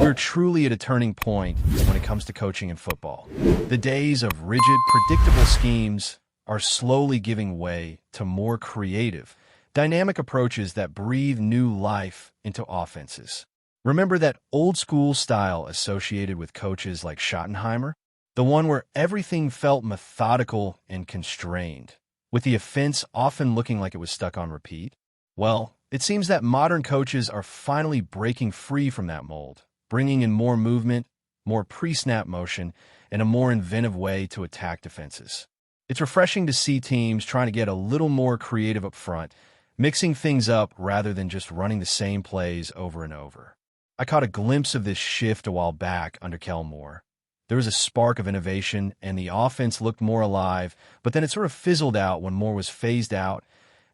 We're truly at a turning point when it comes to coaching in football. The days of rigid, predictable schemes are slowly giving way to more creative, dynamic approaches that breathe new life into offenses. Remember that old-school style associated with coaches like Schottenheimer? The one where everything felt methodical and constrained, with the offense often looking like it was stuck on repeat? Well, it seems that modern coaches are finally breaking free from that mold, bringing in more movement, more pre-snap motion, and a more inventive way to attack defenses. It's refreshing to see teams trying to get a little more creative up front, mixing things up rather than just running the same plays over and over. I caught a glimpse of this shift a while back under Kellen Moore. There was a spark of innovation, and the offense looked more alive, but then it sort of fizzled out when Moore was phased out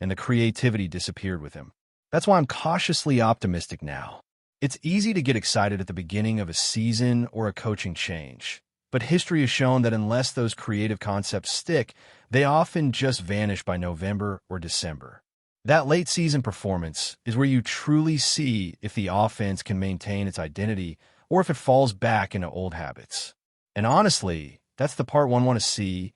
and the creativity disappeared with him. That's why I'm cautiously optimistic now. It's easy to get excited at the beginning of a season or a coaching change, but history has shown that unless those creative concepts stick, they often just vanish by November or December. That late-season performance is where you truly see if the offense can maintain its identity or if it falls back into old habits. And honestly, that's the part one wants to see,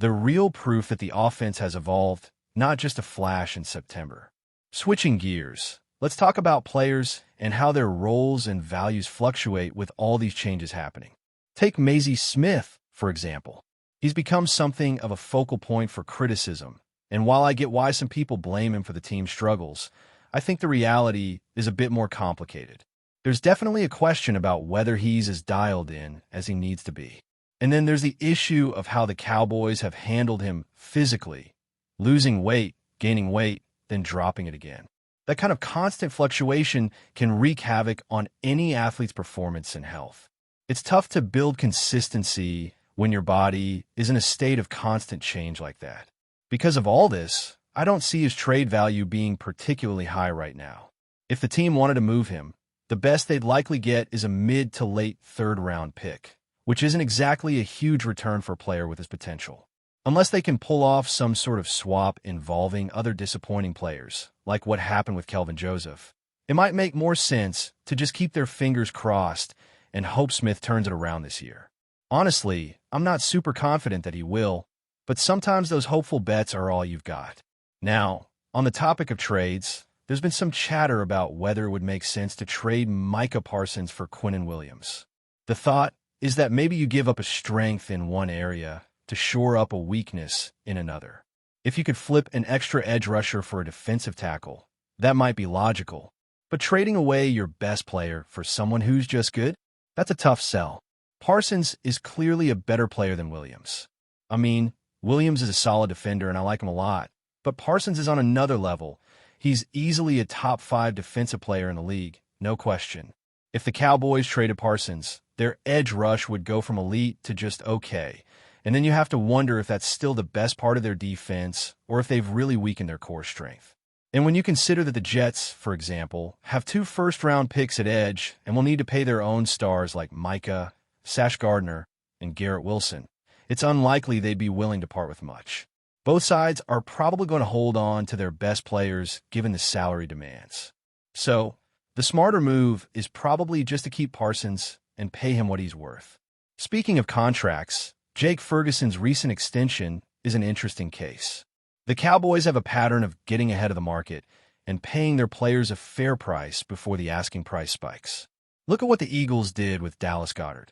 the real proof that the offense has evolved, not just a flash in September. Switching gears, let's talk about players and how their roles and values fluctuate with all these changes happening. Take Maisie Smith, for example. He's become something of a focal point for criticism, and while I get why some people blame him for the team's struggles, I think the reality is a bit more complicated. There's definitely a question about whether he's as dialed in as he needs to be. And then there's the issue of how the Cowboys have handled him physically, losing weight, gaining weight, then dropping it again. That kind of constant fluctuation can wreak havoc on any athlete's performance and health. It's tough to build consistency when your body is in a state of constant change like that. Because of all this, I don't see his trade value being particularly high right now. If the team wanted to move him, the best they'd likely get is a mid to late third-round pick, which isn't exactly a huge return for a player with his potential. Unless they can pull off some sort of swap involving other disappointing players, like what happened with Kelvin Joseph, it might make more sense to just keep their fingers crossed and hope Smith turns it around this year. Honestly, I'm not super confident that he will, but sometimes those hopeful bets are all you've got. Now, on the topic of trades, there's been some chatter about whether it would make sense to trade Micah Parsons for Quinnen Williams. The thought is that maybe you give up a strength in one area to shore up a weakness in another. If you could flip an extra edge rusher for a defensive tackle, that might be logical. But trading away your best player for someone who's just good? That's a tough sell. Parsons is clearly a better player than Williams. I mean, Williams is a solid defender and I like him a lot, but Parsons is on another level. He's easily a top 5 defensive player in the league, no question. If the Cowboys traded Parsons, their edge rush would go from elite to just okay. And then you have to wonder if that's still the best part of their defense or if they've really weakened their core strength. And when you consider that the Jets, for example, have 2 first-round picks at edge and will need to pay their own stars like Micah, Sash Gardner, and Garrett Wilson, it's unlikely they'd be willing to part with much. Both sides are probably going to hold on to their best players given the salary demands. So, the smarter move is probably just to keep Parsons and pay him what he's worth. Speaking of contracts, Jake Ferguson's recent extension is an interesting case. The Cowboys have a pattern of getting ahead of the market and paying their players a fair price before the asking price spikes. Look at what the Eagles did with Dallas Goedert.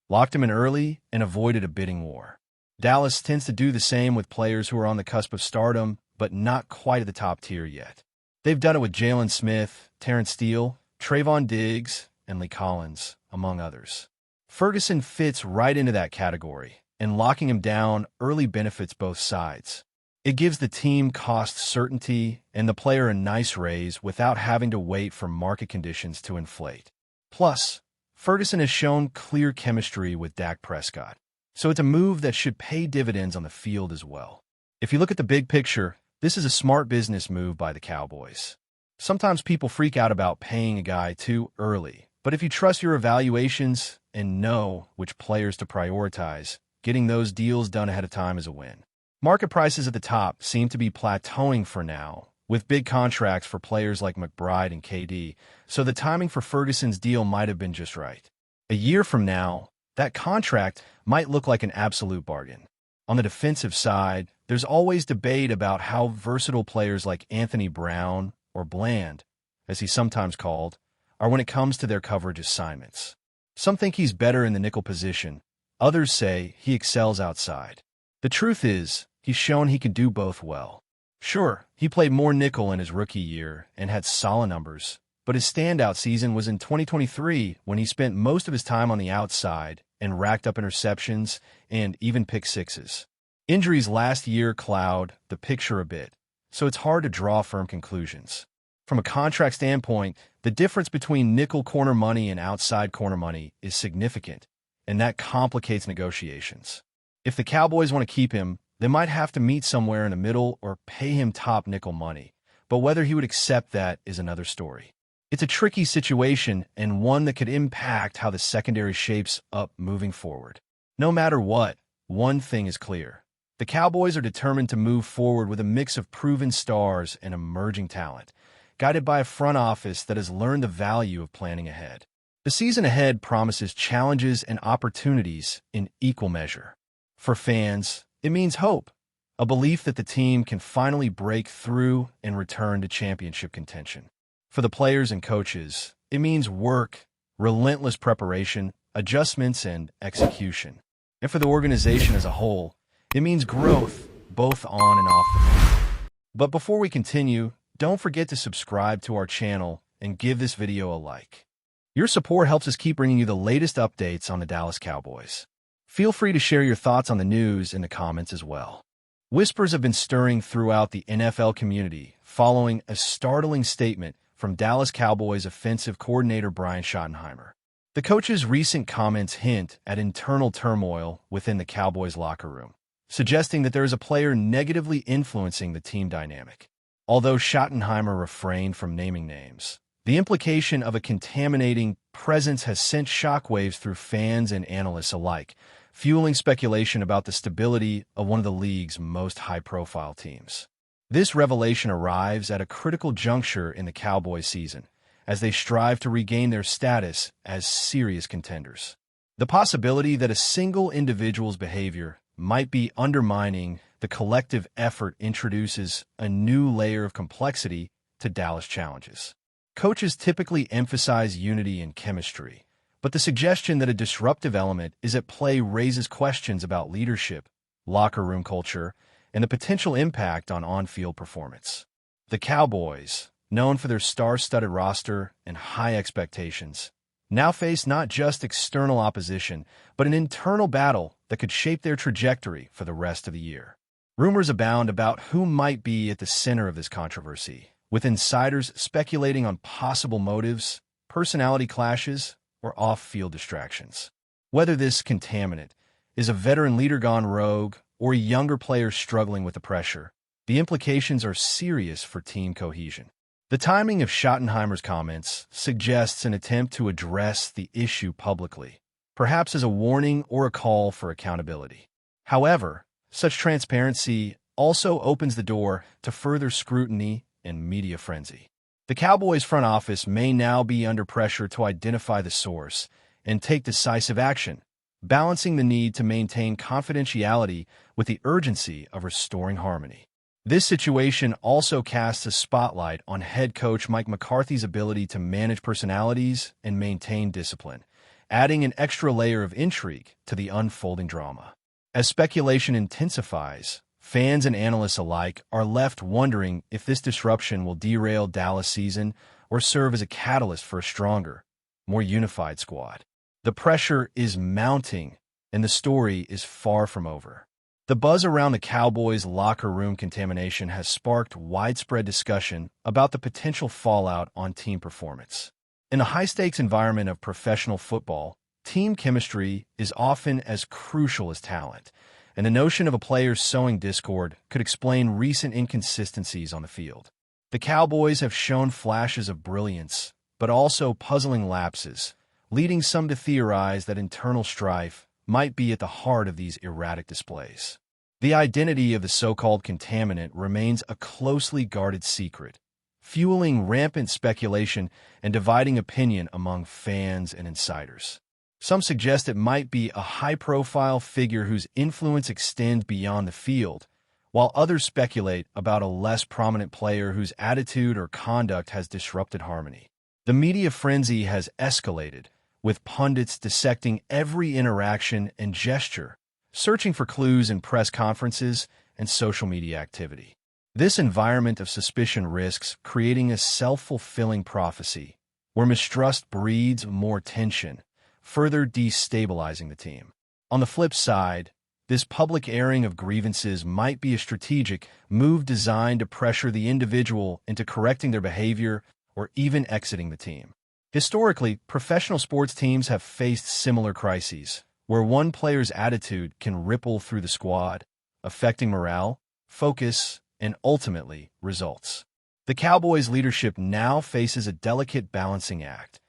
Locked him in early and avoided a bidding war. Dallas tends to do the same with players who are on the cusp of stardom, but not quite at the top tier yet. They've done it with Jalen Smith, Terrence Steele, Trayvon Diggs, and Lee Collins, among others. Ferguson fits right into that category, and locking him down early benefits both sides. It gives the team cost certainty and the player a nice raise without having to wait for market conditions to inflate. Plus, Ferguson has shown clear chemistry with Dak Prescott, so it's a move that should pay dividends on the field as well. If you look at the big picture, this is a smart business move by the Cowboys. Sometimes people freak out about paying a guy too early, but if you trust your evaluations and know which players to prioritize, getting those deals done ahead of time is a win. Market prices at the top seem to be plateauing for now, with big contracts for players like McBride and KD, so the timing for Ferguson's deal might have been just right. A year from now, that contract might look like an absolute bargain. On the defensive side, there's always debate about how versatile players like Anthony Brown, or Bland, as he's sometimes called, are when it comes to their coverage assignments. Some think he's better in the nickel position. Others say he excels outside. The truth is, he's shown he can do both well. Sure, he played more nickel in his rookie year and had solid numbers, but his standout season was in 2023 when he spent most of his time on the outside and racked up interceptions and even pick sixes. Injuries last year cloud the picture a bit, so it's hard to draw firm conclusions. From a contract standpoint, the difference between nickel corner money and outside corner money is significant, and that complicates negotiations. If the Cowboys want to keep him, they might have to meet somewhere in the middle or pay him top nickel money, but whether he would accept that is another story. It's a tricky situation and one that could impact how the secondary shapes up moving forward. No matter what, one thing is clear. The Cowboys are determined to move forward with a mix of proven stars and emerging talent, guided by a front office that has learned the value of planning ahead. The season ahead promises challenges and opportunities in equal measure. For fans, it means hope, a belief that the team can finally break through and return to championship contention. For the players and coaches, it means work, relentless preparation, adjustments, and execution. And for the organization as a whole, it means growth, both on and off the field. But before we continue, don't forget to subscribe to our channel and give this video a like. Your support helps us keep bringing you the latest updates on the Dallas Cowboys. Feel free to share your thoughts on the news in the comments as well. Whispers have been stirring throughout the NFL community following a startling statement from Dallas Cowboys offensive coordinator Brian Schottenheimer. The coach's recent comments hint at internal turmoil within the Cowboys locker room, suggesting that there is a player negatively influencing the team dynamic. Although Schottenheimer refrained from naming names, the implication of a contaminating presence has sent shockwaves through fans and analysts alike, fueling speculation about the stability of one of the league's most high-profile teams. This revelation arrives at a critical juncture in the Cowboys season, as they strive to regain their status as serious contenders. The possibility that a single individual's behavior might be undermining the collective effort introduces a new layer of complexity to Dallas challenges. Coaches typically emphasize unity and chemistry, but the suggestion that a disruptive element is at play raises questions about leadership, locker room culture, and the potential impact on on-field performance. The Cowboys, known for their star-studded roster and high expectations, now face not just external opposition, but an internal battle that could shape their trajectory for the rest of the year. Rumors abound about who might be at the center of this controversy, with insiders speculating on possible motives, personality clashes, or off-field distractions. Whether this contaminant is a veteran leader gone rogue or a younger player struggling with the pressure, the implications are serious for team cohesion. The timing of Schottenheimer's comments suggests an attempt to address the issue publicly, perhaps as a warning or a call for accountability. However, such transparency also opens the door to further scrutiny and media frenzy. The Cowboys front office may now be under pressure to identify the source and take decisive action, balancing the need to maintain confidentiality with the urgency of restoring harmony. This situation also casts a spotlight on head coach Mike McCarthy's ability to manage personalities and maintain discipline, adding an extra layer of intrigue to the unfolding drama. As speculation intensifies, fans and analysts alike are left wondering if this disruption will derail Dallas' season or serve as a catalyst for a stronger, more unified squad. The pressure is mounting, and the story is far from over. The buzz around the Cowboys' locker room contamination has sparked widespread discussion about the potential fallout on team performance. In a high-stakes environment of professional football, team chemistry is often as crucial as talent, and the notion of a player sowing discord could explain recent inconsistencies on the field. The Cowboys have shown flashes of brilliance, but also puzzling lapses, leading some to theorize that internal strife might be at the heart of these erratic displays. The identity of the so-called contaminant remains a closely guarded secret, fueling rampant speculation and dividing opinion among fans and insiders. Some suggest it might be a high-profile figure whose influence extends beyond the field, while others speculate about a less prominent player whose attitude or conduct has disrupted harmony. The media frenzy has escalated, with pundits dissecting every interaction and gesture, searching for clues in press conferences and social media activity. This environment of suspicion risks creating a self-fulfilling prophecy, where mistrust breeds more tension, further destabilizing the team. On the flip side, this public airing of grievances might be a strategic move designed to pressure the individual into correcting their behavior or even exiting the team. Historically, professional sports teams have faced similar crises, where one player's attitude can ripple through the squad, affecting morale, focus, and ultimately, results. The Cowboys' leadership now faces a delicate balancing act,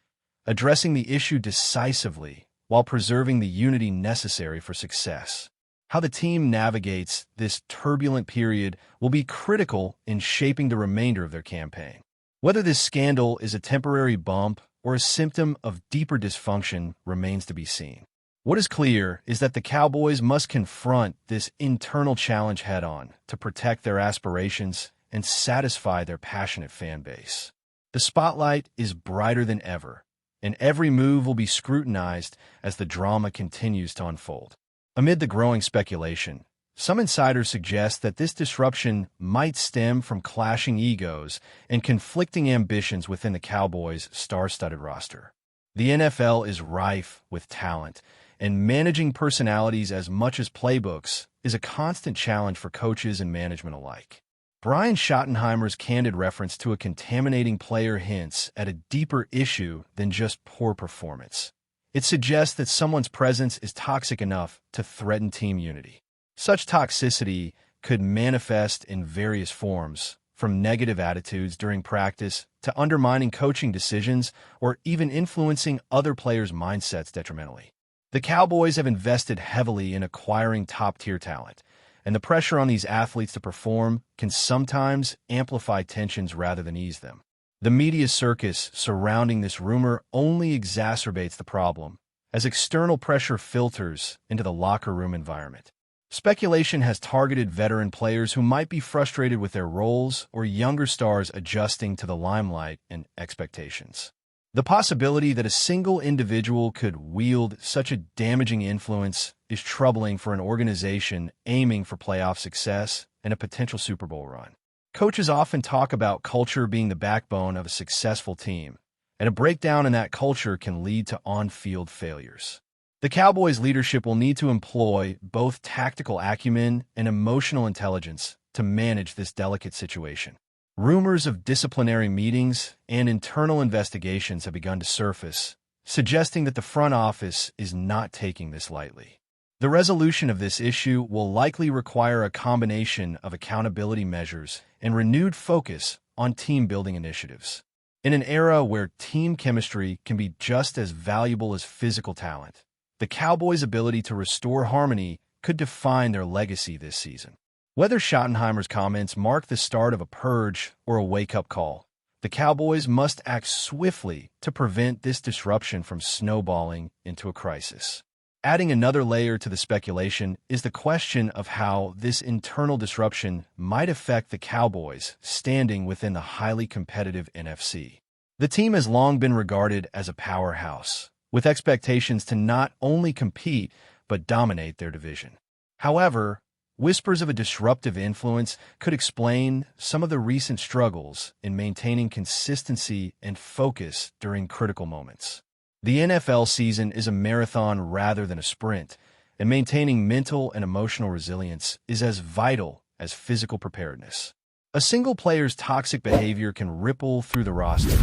addressing the issue decisively while preserving the unity necessary for success. How the team navigates this turbulent period will be critical in shaping the remainder of their campaign. Whether this scandal is a temporary bump or a symptom of deeper dysfunction remains to be seen. What is clear is that the Cowboys must confront this internal challenge head-on to protect their aspirations and satisfy their passionate fan base. The spotlight is brighter than ever, and every move will be scrutinized as the drama continues to unfold. Amid the growing speculation, some insiders suggest that this disruption might stem from clashing egos and conflicting ambitions within the Cowboys' star-studded roster. The NFL is rife with talent, and managing personalities as much as playbooks is a constant challenge for coaches and management alike. Brian Schottenheimer's candid reference to a contaminating player hints at a deeper issue than just poor performance. It suggests that someone's presence is toxic enough to threaten team unity. Such toxicity could manifest in various forms, from negative attitudes during practice to undermining coaching decisions or even influencing other players' mindsets detrimentally. The Cowboys have invested heavily in acquiring top-tier talent, and the pressure on these athletes to perform can sometimes amplify tensions rather than ease them. The media circus surrounding this rumor only exacerbates the problem, as external pressure filters into the locker room environment. Speculation has targeted veteran players who might be frustrated with their roles or younger stars adjusting to the limelight and expectations. The possibility that a single individual could wield such a damaging influence is troubling for an organization aiming for playoff success and a potential Super Bowl run. Coaches often talk about culture being the backbone of a successful team, and a breakdown in that culture can lead to on-field failures. The Cowboys' leadership will need to employ both tactical acumen and emotional intelligence to manage this delicate situation. Rumors of disciplinary meetings and internal investigations have begun to surface, suggesting that the front office is not taking this lightly. The resolution of this issue will likely require a combination of accountability measures and renewed focus on team-building initiatives. In an era where team chemistry can be just as valuable as physical talent, the Cowboys' ability to restore harmony could define their legacy this season. Whether Schottenheimer's comments mark the start of a purge or a wake-up call, the Cowboys must act swiftly to prevent this disruption from snowballing into a crisis. Adding another layer to the speculation is the question of how this internal disruption might affect the Cowboys' standing within the highly competitive NFC. The team has long been regarded as a powerhouse, with expectations to not only compete but dominate their division. However, whispers of a disruptive influence could explain some of the recent struggles in maintaining consistency and focus during critical moments. The NFL season is a marathon rather than a sprint, and maintaining mental and emotional resilience is as vital as physical preparedness. A single player's toxic behavior can ripple through the roster,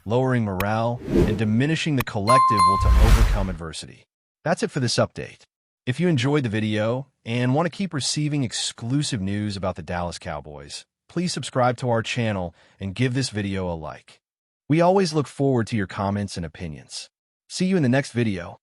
lowering morale and diminishing the collective will to overcome adversity. That's it for this update. If you enjoyed the video and want to keep receiving exclusive news about the Dallas Cowboys, please subscribe to our channel and give this video a like. We always look forward to your comments and opinions. See you in the next video.